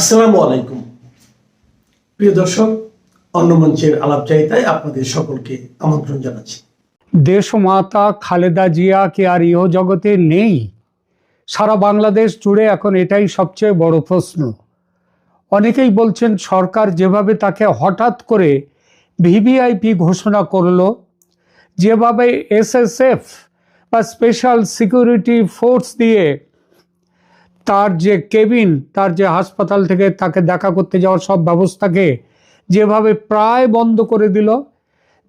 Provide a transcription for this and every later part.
আসসালামু আলাইকুম প্রিয় দর্শক, অন্য মঞ্চের আলাপচারিতায় আপনাদের সকলকে আমন্ত্রণ জানাচ্ছি। দেশমাতা খালেদা জিয়া কি আর ইহ জগতে নেই? সারা বাংলাদেশ জুড়ে এখন এটাই সবচেয়ে বড় প্রশ্ন। অনেকেই বলছেন সরকার যেভাবে তাকে হঠাৎ করে ভিভিআইপি ঘোষণা করলো, যেভাবে এসএসএফ বা স্পেশাল সিকিউরিটি ফোর্স দিয়ে তার যে কেবিন, তার যে হাসপাতাল থেকে তাকে দেখা করতে যাওয়ার সব ব্যবস্থাকে যেভাবে প্রায় বন্ধ করে দিল,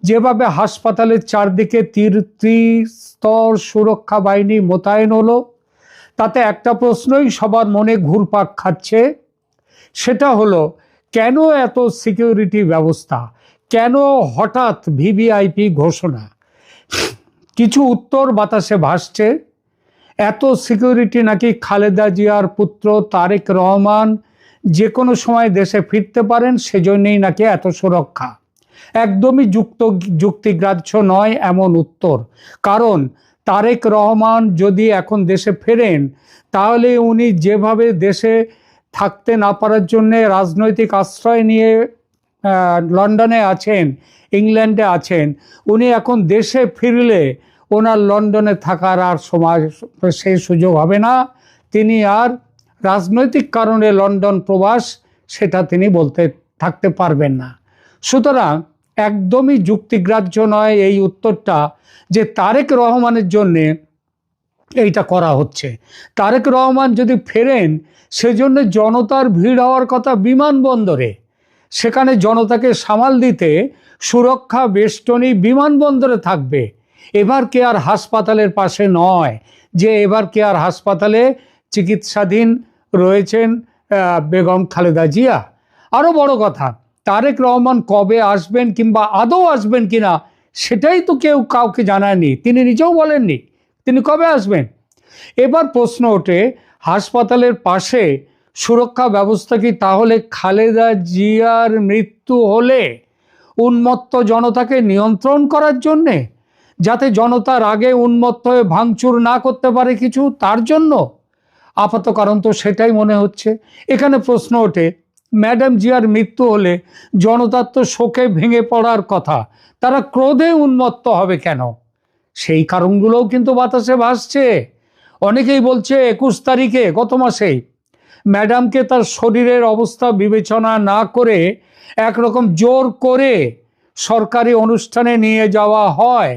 যেভাবে হাসপাতালের চারদিকে ত্রিস্তর সুরক্ষা বাহিনী মোতায়েন হলো, তাতে একটা প্রশ্নই সবার মনে ঘুরপাক খাচ্ছে। সেটা হলো, কেন এত সিকিউরিটি ব্যবস্থা, কেন হঠাৎ ভিভিআইপি ঘোষণা? কিছু উত্তর বাতাসে ভাসছে। এত সিকিউরিটি নাকি খালেদা জিয়ার পুত্র তারেক রহমান যে কোনো সময় দেশে ফিরতে পারেন, সেজন্যই নাকি এত সুরক্ষা। একদমই যুক্তিগ্রাহ্য নয় এমন উত্তর। কারণ তারেক রহমান যদি এখন দেশে ফেরেন, তাহলে উনি যেভাবে দেশে থাকতে না পারার জন্যে রাজনৈতিক আশ্রয় নিয়ে লন্ডনে আছেন, ইংল্যান্ডে আছেন, উনি এখন দেশে ফিরলে ওনার লন্ডনে থাকার আর সময় সেই সুযোগ হবে না। তিনি আর রাজনৈতিক কারণে লন্ডন প্রবাস, সেটা তিনি থাকতে পারবেন না। সুতরাং একদমই যুক্তিগ্রাহ্য নয় এই উত্তরটা যে তারেক রহমানের জন্যে এইটা করা হচ্ছে। তারেক রহমান যদি ফেরেন, সেজন্য জনতার ভিড় হওয়ার কথা বিমানবন্দরে, সেখানে জনতাকে সামাল দিতে সুরক্ষা বেষ্টনী বিমানবন্দরে থাকবে। এবার কে আর হাসপাতালের পাশে নয়, যে এবার কে আর হাসপাতালে চিকিৎসাধীন রয়েছেন বেগম খালেদা জিয়া। আরও বড় কথা, তারেক রহমান কবে আসবেন কিংবা আদৌ আসবেন কিনা সেটাই তো কেউ কাউকে জানায়নি, তিনি নিজেও বলেননি তিনি কবে আসবেন। এবার প্রশ্ন ওঠে, হাসপাতালের পাশে সুরক্ষা ব্যবস্থা কি তাহলে খালেদা জিয়ার মৃত্যু হলে উন্মত্ত জনতাকে নিয়ন্ত্রণ করার জন্যে, যাতে জনতার আগে উন্মত্ত হয়ে ভাঙচুর না করতে পারে কিছু, তার জন্য? আপাত কারণ তো সেটাই মনে হচ্ছে। এখানে প্রশ্ন ওঠে, ম্যাডাম জিয়ার মৃত্যু হলে জনতার তো শোকে ভেঙে পড়ার কথা, তারা ক্রোধে উন্মত্ত হবে কেন? সেই কারণগুলোও কিন্তু বাতাসে ভাসছে। অনেকেই বলছে 21 তারিখে গত মাসেই ম্যাডামকে তার শরীরের অবস্থা বিবেচনা না করে একরকম জোর করে সরকারি অনুষ্ঠানে নিয়ে যাওয়া হয়,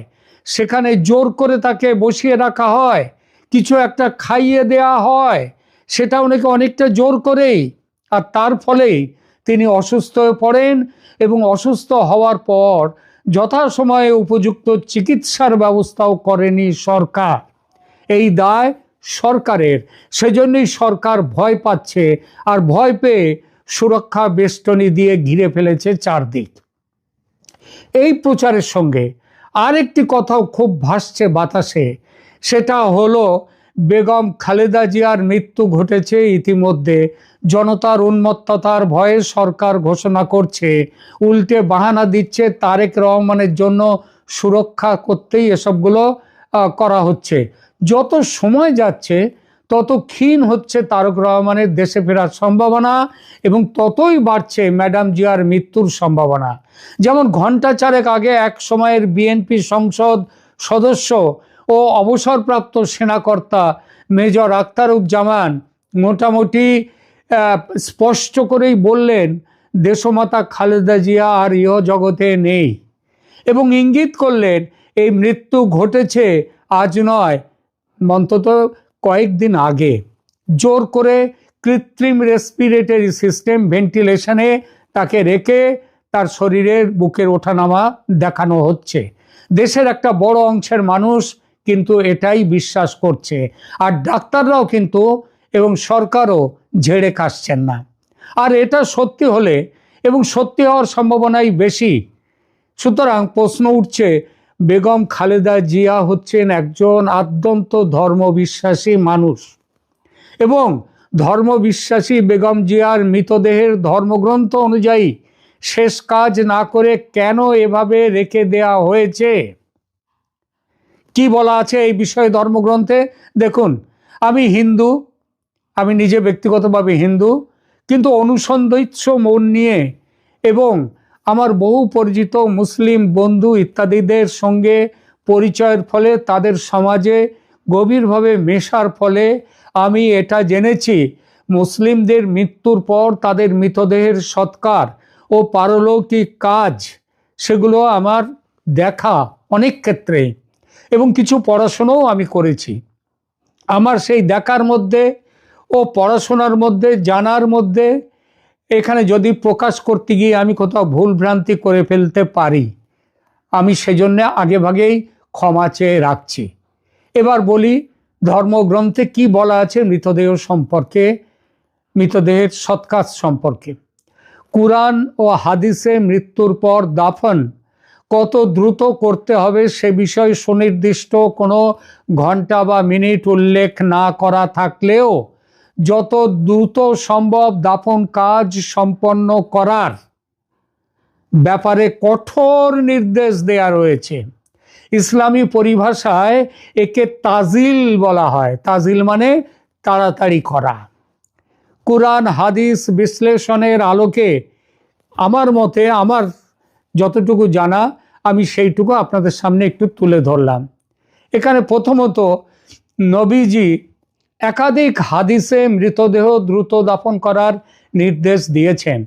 সেখানে জোর করে তাকে বসিয়ে রাখা হয়, কিছু একটা খাইয়ে দেয়া হয়, সেটাও নাকি অনেকটা জোর করেই। আর তার ফলেই তিনি অসুস্থ হয়ে পড়েন এবং অসুস্থ হওয়ার পর যথাসময়ে উপযুক্ত চিকিৎসার ব্যবস্থাও করেনি সরকার। এই দায় সরকারের, সেজন্যই সরকার ভয় পাচ্ছে, আর ভয় পেয়ে সুরক্ষা বেষ্টনী দিয়ে ঘিরে ফেলেছে চারদিক। এই প্রচারের সঙ্গে আরেকটি কথাও খুব ভাসছে বাতাসে, সেটা হলো বেগম খালেদা জিয়ার মৃত্যু ঘটেছে ইতিমধ্যে, জনতার উন্মত্ততার ভয়ে সরকার ঘোষণা করছে, উল্টে বাহানা দিচ্ছে তারেক রহমানের জন্য সুরক্ষা করতেই এসবগুলো করা হচ্ছে। যত সময় যাচ্ছে তত ক্ষীণ হচ্ছে তারেক রহমানের দেশে ফেরার সম্ভাবনা এবং ততই বাড়ছে ম্যাডাম জিয়ার মৃত্যুর সম্ভাবনা। যেমন ঘণ্টা চারেক আগে এক সময়ের বিএনপি সংসদ সদস্য ও অবসরপ্রাপ্ত সেনাকর্তা মেজর আখতারুজ্জামান মোটামুটি স্পষ্ট করেই বললেন, দেশমাতা খালেদা জিয়া আর ইহ জগতে নেই, এবং ইঙ্গিত করলেন এই মৃত্যু ঘটেছে আজ নয়, অন্তত কয়েকদিন আগে। জোর করে কৃত্রিম রেসপিরেটরি সিস্টেম, ভেন্টিলেশনে তাকে রেখে তার শরীরের বুকের ওঠানামা দেখানো হচ্ছে। দেশের একটা বড় অংশের মানুষ কিন্তু এটাই বিশ্বাস করছে, আর ডাক্তাররাও কিন্তু এবং সরকারও ঝেড়ে কাশছেন না। আর এটা সত্যি হলে, এবং সত্যি হওয়ার সম্ভাবনাই বেশি, সুতরাং প্রশ্ন উঠছে, বেগম খালেদা জিয়া হচ্ছেন একজন আদ্যন্ত ধর্মবিশ্বাসী মানুষ, এবং ধর্মবিশ্বাসী বেগম জিয়ার মৃতদেহের ধর্মগ্রন্থ অনুযায়ী শেষ কাজ না করে কেন এভাবে রেখে দেয়া হয়েছে? কি বলা আছে এই বিষয়ে ধর্মগ্রন্থে? দেখুন, আমি হিন্দু, আমি নিজে ব্যক্তিগতভাবে হিন্দু, কিন্তু অনুসন্ধিৎস মন নিয়ে এবং আমার বহু পরিচিত মুসলিম বন্ধু ইত্যাদিদের সঙ্গে পরিচয়ের ফলে, তাদের সমাজে গভীরভাবে মেশার ফলে আমি এটা জেনেছি, মুসলিমদের মৃত্যুর পর তাদের মৃতদেহের সৎকার ও পারলৌকিক কাজ, সেগুলো আমার দেখা অনেক ক্ষেত্রে, এবং কিছু পড়াশোনাও আমি করেছি। আমার সেই দেখার মধ্যে ও পড়াশোনার মধ্যে, জানার মধ্যে, এখানে যদি প্রকাশ করতে গিয়ে আমি কোথাও ভুল ভ্রান্তি করে ফেলতে পারি, আমি সেজন্য আগেভাগেই ক্ষমা চেয়ে রাখছি। এবার বলি ধর্মগ্রন্থে কি বলা আছে মৃতদেহ সম্পর্কে, মৃতদেহের সৎকাজ সম্পর্কে। কুরআন ও হাদিসে মৃত্যুর পর দাফন কত দ্রুত করতে হবে সে বিষয়ে সুনির্দিষ্ট কোনো ঘন্টা বা মিনিট উল্লেখ না করা থাকলেও যত দ্রুত সম্ভব দাফন কাজ সম্পন্ন করার ব্যাপারে কঠোর নির্দেশ দেয়া রয়েছে। ইসলামী পরিভাষায় একে তাজিল বলা হয়। তাজিল মানে তাড়াতাড়ি করা। কুরআন হাদিস বিশ্লেষণের আলোকে আমার মতে, আমার যতটুকু জানা, আমি সেইটুকু আপনাদের সামনে একটু তুলে ধরলাম। এখানে প্রথমত নবীজি একাধিক হাদিসে মৃতদেহ দ্রুত দাফন করার নির্দেশ দিয়েছেন।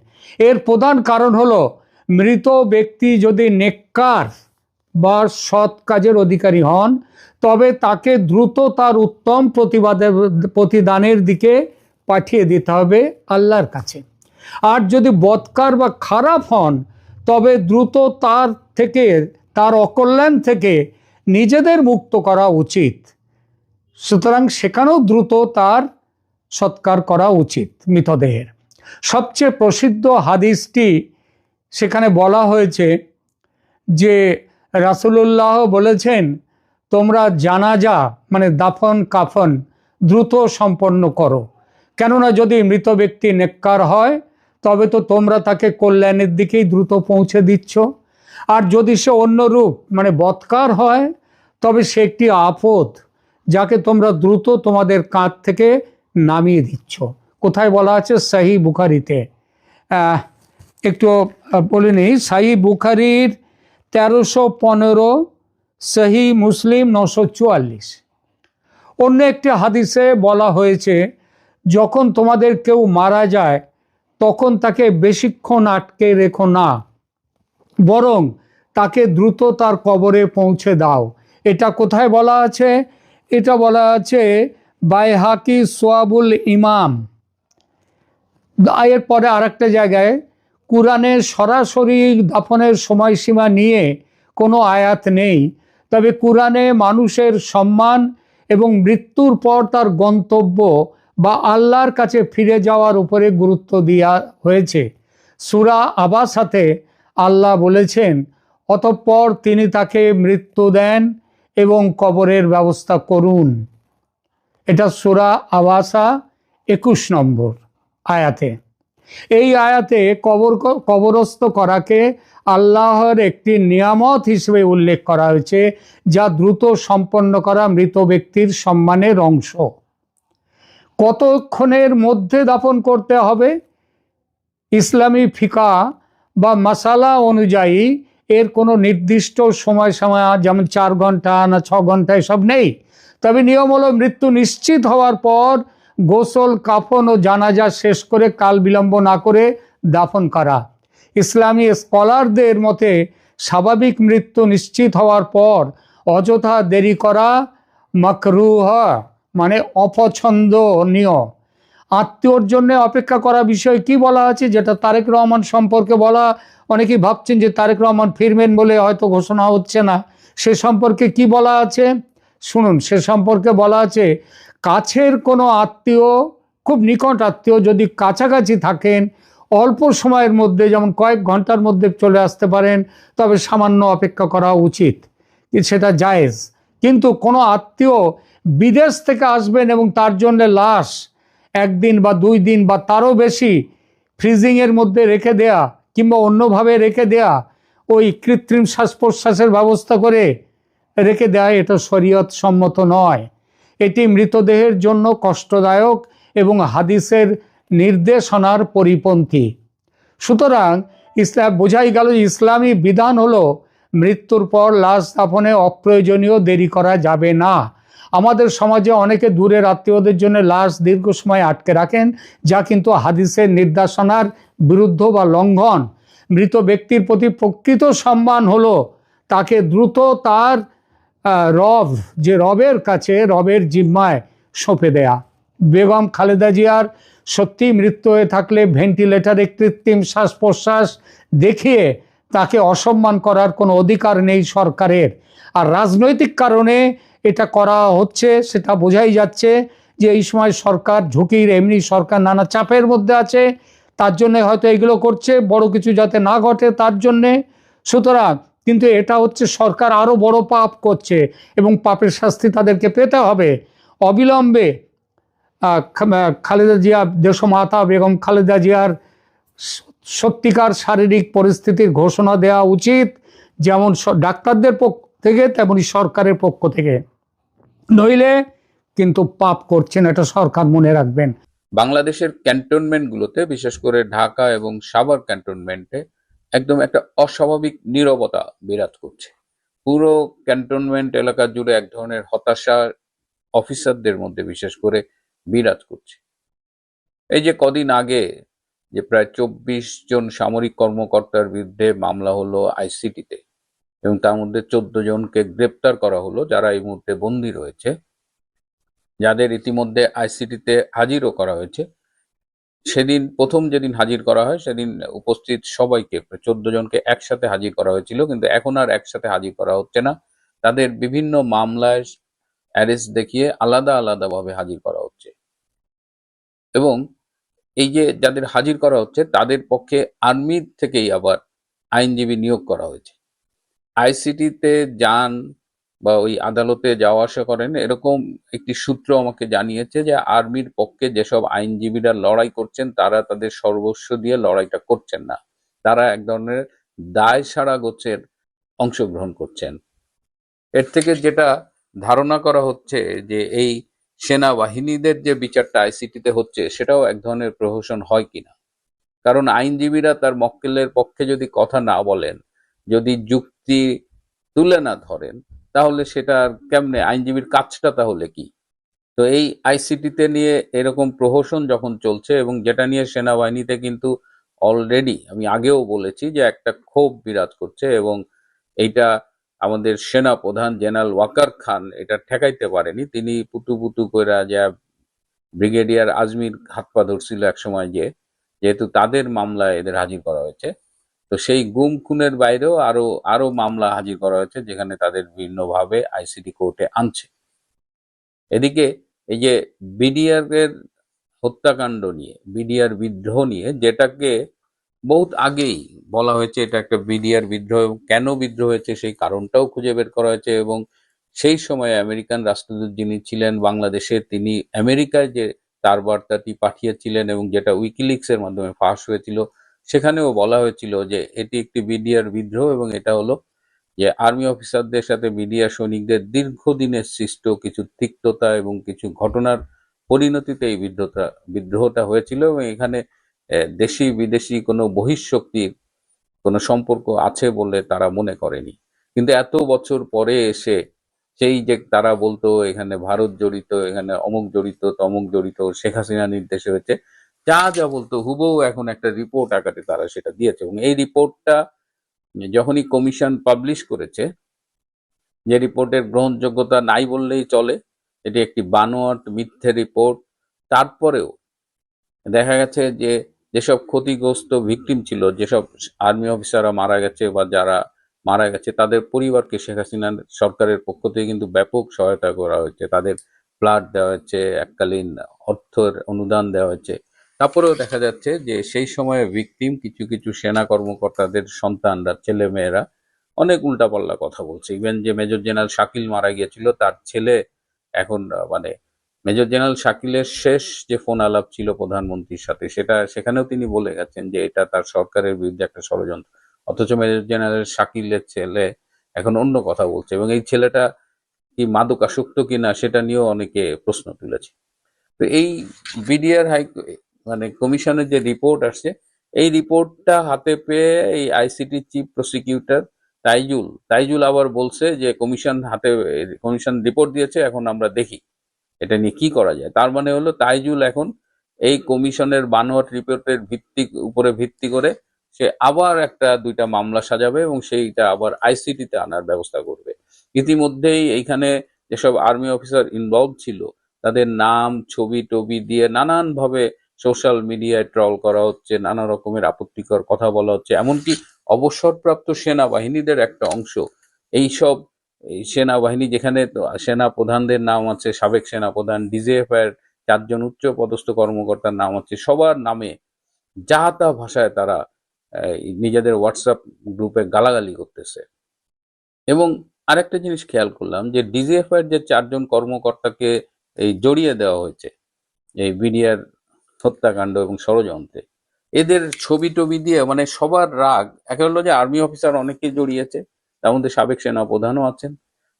এর প্রধান কারণ হলো, মৃত ব্যক্তি যদি নেককার বা সৎ কাজের অধিকারী হন, তবে তাকে দ্রুত তার উত্তম প্রতিদানের দিকে পাঠিয়ে দিতে হবে আল্লাহর কাছে। আর যদি বদকার বা খারাপ হন, তবে দ্রুত তার থেকে, তার অকল্যাণ থেকে নিজেদের মুক্ত করা উচিত। সুতরাং সেখানেও দ্রুত তার সৎকার করা উচিত মৃতদেহের। সবচেয়ে প্রসিদ্ধ হাদিসটি, সেখানে বলা হয়েছে যে রাসূলুল্লাহ বলেছেন, তোমরা জানাজা মানে দাফন কাফন দ্রুত সম্পন্ন করো, কেননা যদি মৃত ব্যক্তি নেককার হয় তবে তো তোমরা তাকে কল্যাণের দিকেই দ্রুত পৌঁছে দিচ্ছ, আর যদি সে অন্যরূপ মানে বদকার হয় তবে সে একটি আপদ, যাকে তোমরা দ্রুত তোমাদের কাঁধ থেকে নামিয়ে দিচ্ছ। কোথায় বলা আছে? সহিহ বুখারীতে। একটু বলে নিই, সহিহ বুখারীর 1315, সহিহ মুসলিম 944। অন্য একটি হাদিসে বলা হয়েছে, যখন তোমাদের কেউ মারা যায় তখন তাকে বেশিক্ষণ আটকে রেখো না, বরং তাকে দ্রুত তার কবরে পৌঁছে দাও। এটা কোথায় বলা আছে? এটা বলা আছে বাইহাকি সোয়াবুল ইমাম। এর পরে আরেকটা জায়গায়, কুরআনের সরাসরি দাফনের সময়সীমা নিয়ে কোনো আয়াত নেই, তবে কুরআনে মানুষের সম্মান এবং মৃত্যুর পর তার গন্তব্য বা আল্লাহর কাছে ফিরে যাওয়ার উপরে গুরুত্ব দেওয়া হয়েছে। সূরা আবাসাতে আল্লাহ বলেছেন, অতঃপর তিনি তাকে মৃত্যু দেন এবং কবরের ব্যবস্থা করুন। এটা সূরা আবাসা 21 নম্বর আয়াতে। এই আয়াতে কবরস্থ করাকে আল্লাহর একটি নিয়ামত হিসেবে উল্লেখ করা হয়েছে, যা দ্রুত সম্পন্ন করা মৃত ব্যক্তির সম্মানের অংশ। কতক্ষণের মধ্যে দাফন করতে হবে? ইসলামী ফিকা বা মাসালা অনুযায়ী এর কোনো নির্দিষ্ট সময় যেমন 4 ঘন্টা না 6 ঘন্টা এসব নেই। তবে নিয়ম হলো, মৃত্যু নিশ্চিত হওয়ার পর গোসল, কাফন ও জানাজা শেষ করে কাল বিলম্ব না করে দাফন করা। ইসলামী স্কলারদের মতে স্বাভাবিক মৃত্যু নিশ্চিত হওয়ার পর অযথা দেরি করা মাকরুহ মানে অপছন্দনীয়। আত্মীয়র জন্য অপেক্ষা করা বিষয়ে কি বলা আছে, যেটা তারেক রহমান সম্পর্কে বলা, অনেকেই ভাবছেন যে তারেক রহমান ফিরবেন বলে হয়তো ঘোষণা হচ্ছে না, সে সম্পর্কে কি বলা আছে শুনুন। সে সম্পর্কে বলা আছে, কাছের কোনো আত্মীয়, খুব নিকট আত্মীয় যদি কাছাকাছি থাকেন, অল্প সময়ের মধ্যে যেমন কয়েক ঘন্টার মধ্যে চলে আসতে পারেন, তবে সামান্য অপেক্ষা করা উচিত, সেটা জায়েজ। কিন্তু কোনো আত্মীয় বিদেশ থেকে আসবেন এবং তার জন্য লাশ 1 দিন বা 2 দিন বা তারও বেশি ফ্রিজিংয়ের মধ্যে রেখে দেয়া কিংবা অন্যভাবে রেখে দেয়া, ওই কৃত্রিম শ্বাস প্রশ্বাসের ব্যবস্থা করে রেখে দেয়া, এটা শরীয়ত সম্মত নয়। এটি মৃতদেহের জন্য কষ্টদায়ক এবং হাদিসের নির্দেশনার পরিপন্থী। সুতরাং ইসলাম বোঝাই গেল, ইসলামী বিধান হলো মৃত্যুর পর লাশ দাফনে অপ্রয়োজনীয় দেরি করা যাবে না। আমাদের সমাজে অনেকে দূরের আত্মীয়দের জন্য লাশ দীর্ঘ সময় আটকে রাখেন, যা কিন্তু হাদিসের নির্দেশনার বিরুদ্ধ বা লঙ্ঘন। মৃত ব্যক্তির প্রতি প্রকৃত সম্মান হলো তাকে দ্রুত তার রবের কাছে, রবের জিম্মায় সঁপে দেয়া। বেগম খালেদা জিয়ার সত্যি মৃত্যু হয়ে থাকলে ভেন্টিলেটরে কৃত্রিম শ্বাস প্রশ্বাস দেখিয়ে তাকে অসম্মান করার কোনো অধিকার নেই সরকারের। আর রাজনৈতিক কারণে এটা করা হচ্ছে সেটা বোঝাই যাচ্ছে যে এই সময় সরকার ঝুঁকির, এমনি সরকার নানা চাপের মধ্যে আছে, তার জন্য হয়তো এগুলো করছে, বড় কিছু যাতে না ঘটে তার জন্যে। সুতরাং কিন্তু এটা হচ্ছে সরকার আরও বড় পাপ করছে এবং পাপের শাস্তি তাদেরকে পেতে হবে। অবিলম্বে খালেদা জিয়া, দেশমাতা বেগম খালেদা জিয়ার সত্যিকার শারীরিক পরিস্থিতির ঘোষণা দেওয়া উচিত, যেমন ডাক্তারদের পক্ষ থেকে তেমনি সরকারের পক্ষ থেকে। নইলে কিন্তু পাপ করছেন, এটা সরকার মনে রাখবেন। বাংলাদেশের ক্যান্টনমেন্টগুলোতে, বিশেষ করে ঢাকা এবং সাভার ক্যান্টনমেন্টে একদম একটা অস্বাভাবিক নীরবতা বিরাজ করছে। পুরো ক্যান্টনমেন্ট এলাকা জুড়ে এক ধরনের হতাশা অফিসারদের মধ্যে বিশেষ করে বিরাজ করছে। এই যে কদিন আগে যে প্রায় 24 জন সামরিক কর্মকর্তার বিরুদ্ধে মামলা হলো আইসিটিতে, এবং তার মধ্যে 14 জনকে গ্রেপ্তার করা হলো, যারা এই মুহূর্তে বন্দী রয়েছে, যাদের ইতিমধ্যে আইসিটিতে হাজিরও করা হয়েছে। সেদিন প্রথম যেদিন হাজির করা হয় সেদিন উপস্থিত সবাইকে, 14 জনকে একসাথে হাজির করা হয়েছিল, কিন্তু এখন আর একসাথে হাজির করা হচ্ছে না। তাদের বিভিন্ন মামলায় অ্যারেস্ট দেখিয়ে আলাদা আলাদাভাবে হাজির করা হচ্ছে। এবং এই যে যাদের হাজির করা হচ্ছে তাদের পক্ষে আর্মির থেকেই আবার আইনজীবী নিয়োগ করা হয়েছে। আইসিটিতে যান বা ওই আদালতে যাওয়া আসা করেন, এরকম একটি সূত্র আমাকে জানিয়েছে যে আর্মির পক্ষে যেসব আইনজীবীরা লড়াই করছেন তারা তাদের সর্বস্ব দিয়ে লড়াইটা করছেন না, তারা এক ধরনের দায় সারা গোছের অংশগ্রহণ করছেন। এর থেকে যেটা ধারণা করা হচ্ছে যে এই সেনাবাহিনীদের যে বিচারটা আইসিটিতে হচ্ছে সেটাও এক ধরনের প্রহসন হয় কিনা। কারণ আইনজীবীরা তার মক্কেলের পক্ষে যদি কথা না বলেন, যদি যুক্তি তুলে না ধরেন, তাহলে সেটা কেমনে, আইনজীবীর কাজটা তাহলে কি? তো এই আইসিটিতে নিয়ে এরকম প্রহসন যখন চলছে, এবং যেটা নিয়ে সেনাবাহিনীতে কিন্তু অলরেডি আমি আগেও বলেছি যে একটা ক্ষোভ বিরাজ করছে, এবং এইটা আমাদের সেনা প্রধান জেনারেল ওয়াকার খান এটা ঠেকাইতে পারেনি। তিনি পুতু পুতু কইরা যা ব্রিগেডিয়ার আজমির হাত পা ধরছিল এক সময়, যেহেতু তাদের মামলায় এদের হাজির করা হয়েছে, তো সেই গুম খুনের বাইরেও আরো আরো মামলা হাজির করা হয়েছে যেখানে তাদের বিভিন্নভাবে আইসিটি কোর্টে আনছে। এদিকে এই যে বিডিআর এর হত্যাকাণ্ড নিয়ে, বিডিআর বিদ্রোহ নিয়ে, যেটাকে বহুত আগেই বলা হয়েছে এটা একটা বিডিআর বিদ্রোহ, এবং কেন বিদ্রোহ হয়েছে সেই কারণটাও খুঁজে বের করা হয়েছে। এবং সেই সময় আমেরিকান রাষ্ট্রদূত যিনি ছিলেন বাংলাদেশে, তিনি আমেরিকায় যে তার বার্তাটি পাঠিয়েছিলেন এবং যেটা উইকিলিক্সের মাধ্যমে ফাঁস হয়েছিল, সেখানেও বলা হয়েছিল যে এটি একটি বিডিআর বিদ্রোহ, এবং এটা হলো যে আর্মি অফিসারদের সাথে বিডিআর সৈনিকদের দীর্ঘদিনের সৃষ্ট কিছু তিক্ততা এবং কিছু ঘটনার পরিণতিতে এই বিদ্রোহটা হয়েছিল, এবং এখানে দেশি বিদেশি কোনো বহিঃশক্তির কোনো সম্পর্ক আছে বলে তারা মনে করেনি। কিন্তু এত বছর পরে এসে সেই যে তারা বলতো এখানে ভারত জড়িত, এখানে অমুক জড়িত, তমুক জড়িত, শেখ হাসিনা নির্দেশে হয়েছে, যা যা বলতো হুবহু এখন একটা রিপোর্ট আকারে তারা সেটা দিয়েছে। এবং এই রিপোর্টটা যখনই কমিশন পাবলিশ করেছে, যে রিপোর্টের গ্রহণযোগ্যতা নাই বললেই চলে, এটি একটি বানোয়াট মিথ্যে রিপোর্ট, তারপরেও দেখা গেছে যে যেসব ক্ষতিগ্রস্ত ভিকটিম ছিল, যেসব আর্মি অফিসাররা মারা গেছে বা যারা মারা গেছে, তাদের পরিবারকে শেখ হাসিনা সরকারের পক্ষ থেকে কিন্তু ব্যাপক সহায়তা করা হয়েছে, তাদের ফ্ল্যাট দেওয়া হয়েছে, এককালীন অর্থের অনুদান দেওয়া হয়েছে। তারপরেও দেখা যাচ্ছে যে সেই সময়ে ভিকটিম কিছু কিছু সেনা কর্মকর্তাদের সন্তানরা, ছেলে মেয়েরা অনেক উল্টাপাল্টা কথা বলছে। ইভেন যে মেজর জেনারেল শাকিল মারা গিয়েছিল, তার ছেলে এখন মানে মেজর জেনারেল শাকিলের শেষ যে ফোন আলাপ ছিল প্রধানমন্ত্রীর সাথে, সেখানেও তিনি বলে গেছেন যে এটা তার সরকারের বিরুদ্ধে একটা ষড়যন্ত্র। অথচ মেজর জেনারেল শাকিলের ছেলে এখন অন্য কথা বলছে, এবং এই ছেলেটা কি মাদকাসক্ত কিনা সেটা নিয়েও অনেকে প্রশ্ন তুলেছে। তো এই বিডিআর মানে কমিশনের যে রিপোর্ট আসছে, এই রিপোর্টটা হাতে পেয়ে এই আইসিটি চিফ প্রসিকিউটর তাইজুল আবার বলছে যে কমিশন রিপোর্ট দিয়েছে, এখন আমরা দেখি এটা নিয়ে কি করা যায়। তার মানে হলো তাইজুল এখন এই কমিশনের বানোয়াট রিপোর্টের উপরে ভিত্তি করে সে আবার দুইটা মামলা সাজাবে এবং সেইটা আবার আইসিটিতে আনার ব্যবস্থা করবে। ইতিমধ্যেই এইখানে যেসব আর্মি অফিসার ইনভলভ ছিল তাদের নাম, ছবি টবি দিয়ে নানানভাবে সোশ্যাল মিডিয়ায় ট্রল করা হচ্ছে, নানা রকমের আপত্তিকর কথা বলা হচ্ছে। এমনকি অবসরপ্রাপ্ত সেনাবাহিনীদের একটা অংশ এই সেনাবাহিনী, যেখানে সেনা প্রধানদের নাম আছে, সাবেক সেনা প্রধান, ডিজিএফ এর 4 জন উচ্চ পদস্থ কর্মকর্তার নাম আছে, সবার নামে যা তা ভাষায় তারা নিজেদের হোয়াটসঅ্যাপ গ্রুপে গালাগালি করতেছে। এবং আরেকটা জিনিস খেয়াল করলাম যে ডিজিএফ এর যে 4 জন কর্মকর্তাকে জড়িয়ে দেওয়া হয়েছে এই বিডিআর হত্যাকাণ্ড এবং ষড়যন্ত্রে, এদের ছবি টবি দিয়ে মানে সবার রাগ। একটা হলো যে আর্মি অফিসার অনেকেই জড়িয়েছে, তার মধ্যে সাবেক সেনা প্রধানও আছেন,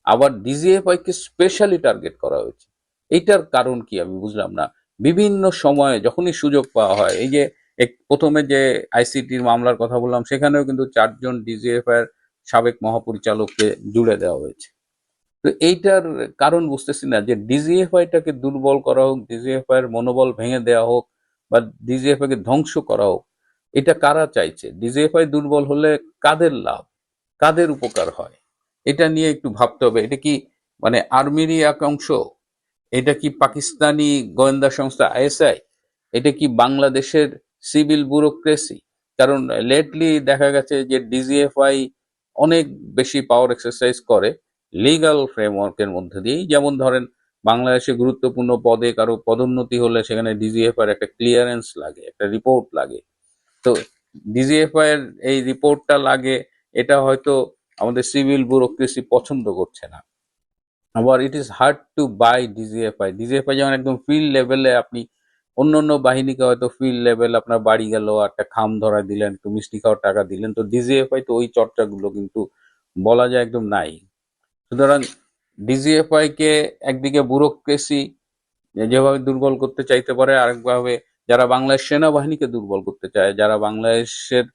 আবার ডিজিএফআই কে স্পেশালি টার্গেট করা হয়েছে। এইটার কারণ কি আমি বুঝলাম না। বিভিন্ন সময়ে যখনই সুযোগ পাওয়া হয়, এই যে প্রথমে যে আইসিটির মামলার কথা বললাম, সেখানেও কিন্তু 4 জন ডিজিএফআই এর সাবেক মহাপরিচালককে জুড়ে দেওয়া হয়েছে। তো এইটার কারণ বুঝতেছি না, যে ডিজিএফআইটাকে দুর্বল করা হোক, ডিজিএফআই এর মনোবল ভেঙে দেওয়া হোক, বা ডিজিএফআই কে ধ্বংস করা হোক, এটা কারা চাইছে? ডিজিএফআই দুর্বল হলে কাদের লাভ, কাদের উপকার হয়, এটা নিয়ে একটু ভাবতে হবে। এটা কি মানে আর্মিরই এক অংশ? এটা কি পাকিস্তানি গোয়েন্দা সংস্থা আইএসআই? এটা কি বাংলাদেশের সিভিল ব্যুরোক্রেসি? কারণ লেটলি দেখা গেছে যে ডিজিএফআই অনেক বেশি পাওয়ার এক্সারসাইজ করে লিগ্যাল ফ্রেমওয়ার্কের মধ্যে দিয়েই। যেমন ধরেন, বাংলাদেশে গুরুত্বপূর্ণ পদে কারো পদোন্নতি হলে সেখানে ডিজিএফআই এর একটা ক্লিয়ারেন্স লাগে, একটা রিপোর্ট লাগে। তো ডিজিএফআই এর এই রিপোর্টটা লাগে, এটা হয়তো আমাদের সিভিল ব্যুরোক্রেসি পছন্দ করছে না। আবার it is hard to buy DGFI যেমন একদম ফিল্ড লেভেলে, আপনি অন্য বাহিনীকে হয়তো ফিল্ড লেভেল আপনার বাড়ি গেল, একটা খাম ধরা দিলেন, একটু মিষ্টি খাওয়ার টাকা দিলেন, তো ডিজিএফআই তো ওই চর্চাগুলো কিন্তু বলা যায় একদম নাই। সুতরাং ডিজিএফআই কে একদিকে ব্যুরোক্রেসি যেভাবে দুর্বল করতে চাইতে পারে, আরেকভাবে যারা বাংলাদেশ সেনাবাহিনীকে দুর্বল করতে চায়, যারা বাংলাদেশের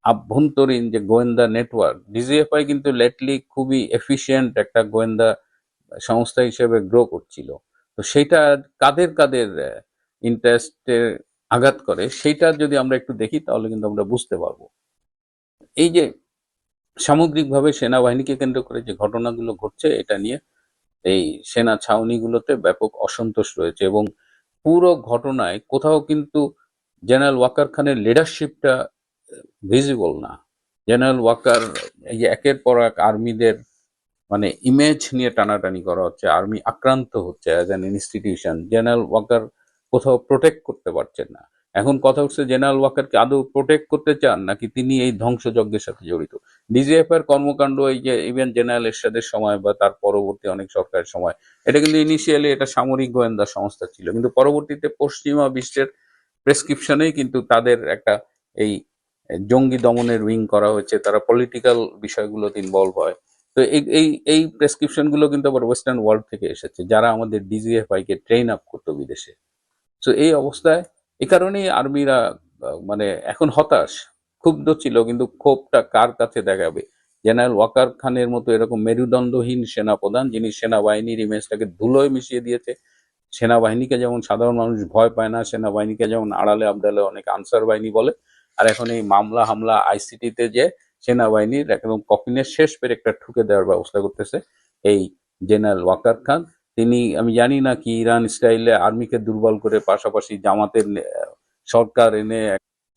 আভ্যন্তরীণ যে গোয়েন্দা নেটওয়ার্ক, ডিজিএফআই কিন্তু লেটলি খুবই এফিশিয়েন্ট একটা গোয়েন্দা সংস্থা হিসেবে গ্রো করছিল। তো সেইটা কাদের কাদের ইন্টারেস্টে আঘাত করে, সেইটা যদি আমরা একটু দেখি তাহলে কিন্তু আমরা বুঝতে পারবো। এই যে সামগ্রিকভাবে সেনাবাহিনীকে কেন্দ্র করে যে ঘটনাগুলো ঘটছে, এটা নিয়ে এই সেনা ছাউনিগুলোতে ব্যাপক অসন্তোষ রয়েছে। এবং পুরো ঘটনায় কোথাও কিন্তু জেনারেল ওয়াকার খানের লিডারশিপটা ভিজিবল না। জেনারেল ওয়াকার এই যে একের পর এক আর্মিদের মানে ইমেজ নিয়ে টানাটানি করা হচ্ছে, আর্মি আক্রান্ত হচ্ছে as an institution. General Waker কোথাও প্রোটেক্ট করতে পারছেন না। এখন কথা হচ্ছে জেনারেল ওয়াকারকে আদৌ প্রোটেক্ট করতে চান নাকি তিনি এই ধ্বংসযজ্ঞের সাথে জড়িত। ডিজিএফ এর কর্মকাণ্ড, এই যে ইভেন জেনারেল এরশাদের সময় বা তার পরবর্তী অনেক সরকারের সময়, এটা কিন্তু ইনিশিয়ালি এটা সামরিক গোয়েন্দা সংস্থা ছিল, কিন্তু পরবর্তীতে পশ্চিমা বিশ্বের প্রেসক্রিপশনেই কিন্তু তাদের একটা এই জঙ্গি দমনের উইং করা হয়েছে, তারা পলিটিক্যাল বিষয়গুলোতে ইনভলভ হয়। তো এই প্রেসক্রিপশন গুলো কিন্তু আবার ওয়েস্টার্ন ওয়ার্ল্ড থেকে এসেছে, যারা আমাদের ডিজিএফআই কে ট্রেন আপ করতো বিদেশে। তো এই অবস্থায় এই কারণেই আর্মিরা মানে এখন হতাশ, ক্ষুব্ধ ছিল, কিন্তু ক্ষোভটা কার কাছে দেখাবে? জেনারেল ওয়াকার খানের মতো এরকম মেরুদণ্ডহীন সেনাপ্রধান, যিনি সেনাবাহিনীর ইমেজটাকে ধুলোয় মিশিয়ে দিয়েছে। সেনাবাহিনীকে যেমন সাধারণ মানুষ ভয় পায় না, সেনাবাহিনীকে যেমন আড়ালে আবডালে অনেক আনসার বাহিনী বলে, আর এখন এই মামলা হামলা আইসিটিতে যে সেনাবাহিনীর একদম কফিনের শেষ পেরেকটা ঠুকে দেওয়ার ব্যবস্থা করতেছে এই জেনারেল ওয়াকার খান। তিনি, আমি জানি না কি ইরান স্টাইলে আর্মিকে দুর্বল করে পাশাপাশি জামাতের সরকার এনে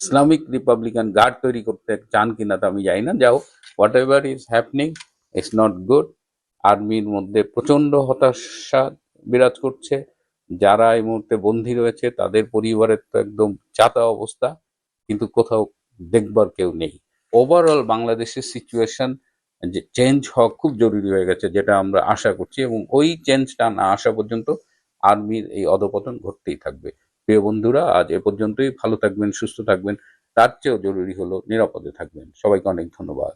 ইসলামিক রিপাবলিকান গার্ড তৈরি করতে চান কিনা তা আমি জানি না। যাও, what ever is happening, it's not good. আর্মির মধ্যে প্রচন্ড হতাশা বিরাজ করছে। যারা এই মুহূর্তে বন্দী রয়েছে তাদের পরিবারের তো একদম চাতা অবস্থা, কিন্তু কোথাও দেখবার কেউ নেই। ওভারঅল বাংলাদেশের সিচুয়েশন যে চেঞ্জ হওয়া খুব জরুরি হয়ে গেছে, যেটা আমরা আশা করছি, এবং ওই চেঞ্জটা না আসা পর্যন্ত আর্মির এই অধপতন ঘটতেই থাকবে। প্রিয় বন্ধুরা, আজ এ পর্যন্তই। ভালো থাকবেন, সুস্থ থাকবেন, তার চেয়েও জরুরি হলো নিরাপদে থাকবেন। সবাইকে অনেক ধন্যবাদ।